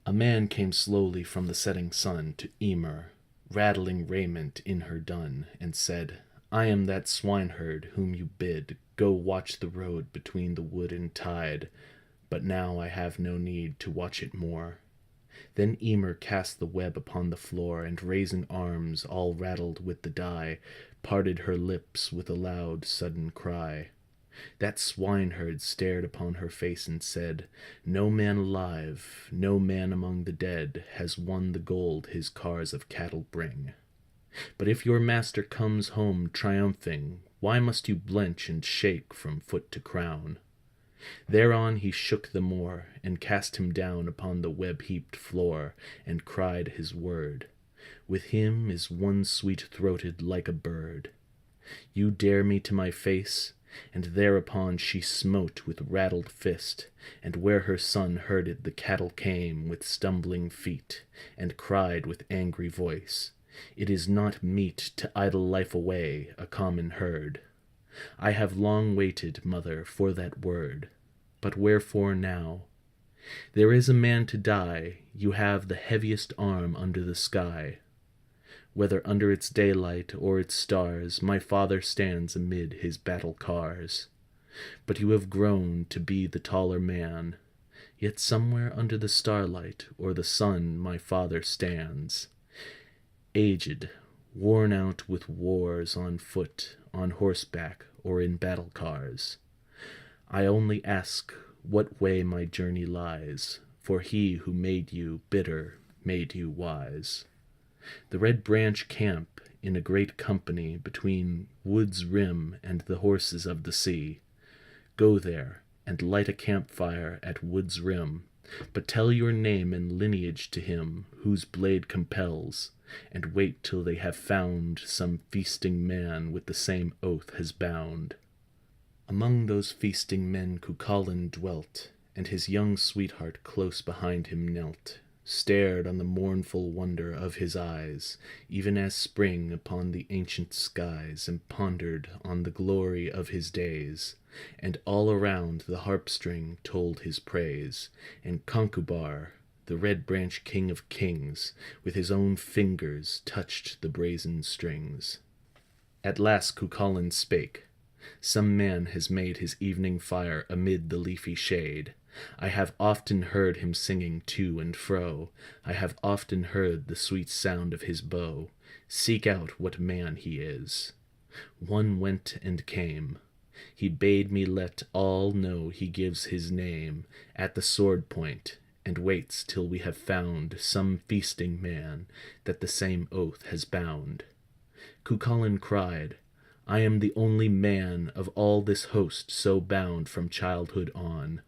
A man came slowly from the setting sun to Emer, rattling raiment in her dun, and said, I am that swineherd whom you bid go watch the road between the wood and tide, but now I have no need to watch it more. Then Emer cast the web upon the floor, and raising arms all rattled with the dye, parted her lips with a loud sudden cry. That swineherd stared upon her face and said, No man alive, no man among the dead, has won the gold his cars of cattle bring. But if your master comes home triumphing, why must you blench and shake from foot to crown? Thereon he shook the more, and cast him down upon the web-heaped floor, and cried his word. With him is one sweet-throated like a bird. You dare me to my face? And thereupon she smote with rattled fist, and where her son heard it the cattle came with stumbling feet, and cried with angry voice, It is not meet to idle life away, a common herd. I have long waited, mother, for that word, but wherefore now? There is a man to die, you have the heaviest arm under the sky. Whether under its daylight or its stars, my father stands amid his battle cars. But you have grown to be the taller man, yet somewhere under the starlight or the sun my father stands, aged, worn out with wars on foot, on horseback, or in battle cars. I only ask what way my journey lies, for he who made you bitter made you wise. The Red Branch camp in a great company between Wood's Rim and the horses of the sea. Go there, and light a campfire at Wood's Rim, but tell your name and lineage to him whose blade compels, and wait till they have found some feasting man with the same oath has bound. Among those feasting men Cuchulain dwelt, and his young sweetheart close behind him knelt, stared on the mournful wonder of his eyes, even as spring upon the ancient skies, and pondered on the glory of his days, and all around the harp-string told his praise, and Conchubar, the Red Branch king of kings, with his own fingers touched the brazen strings. At last Cuchulain spake, Some man has made his evening fire amid the leafy shade. I have often heard him singing to and fro, I have often heard the sweet sound of his bow. Seek out what man he is. One went and came. He bade me let all know he gives his name at the sword point, and waits till we have found some feasting man that the same oath has bound. Cuchulain cried, I am the only man of all this host so bound from childhood on.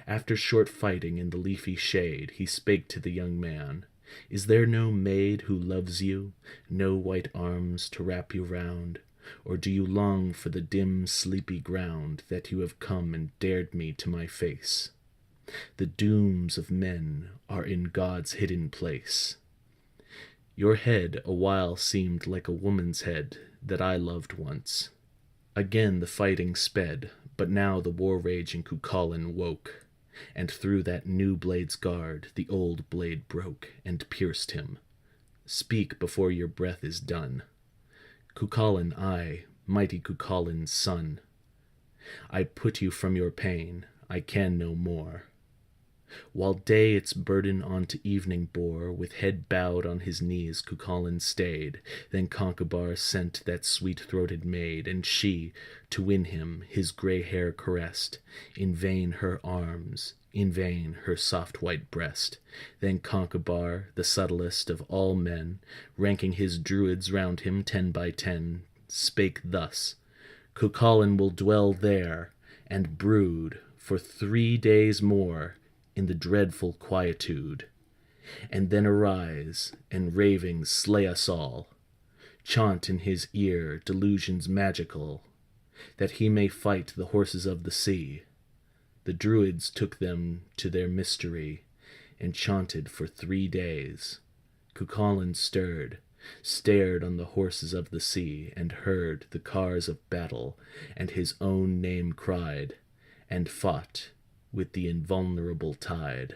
After short fighting in the leafy shade, he spake to the young man, Is there no maid who loves you, no white arms to wrap you round? Or do you long for the dim sleepy ground, that you have come and dared me to my face? The dooms of men are in God's hidden place. Your head a while seemed like a woman's head that I loved once. Again the fighting sped, but now the war-rage in Cuchulain woke, and through that new blade's guard the old blade broke, and pierced him. Speak before your breath is done. Cuchulain, I, mighty Cuchulain's son, I put you from your pain, I can no more. While day its burden unto evening bore, with head bowed on his knees Cuchulain stayed. Then Conchubar sent that sweet-throated maid, and she, to win him, his grey hair caressed. In vain her arms, in vain her soft white breast. Then Conchubar, the subtlest of all men, ranking his druids round him 10 by 10, spake thus, Cuchulain will dwell there, and brood for 3 days more, in the dreadful quietude, and then arise, and raving slay us all, chaunt in his ear delusions magical, that he may fight the horses of the sea. The druids took them to their mystery, and chanted for 3 days. Cuchulain stirred, stared on the horses of the sea, and heard the cars of battle, and his own name cried, and fought with the invulnerable tide.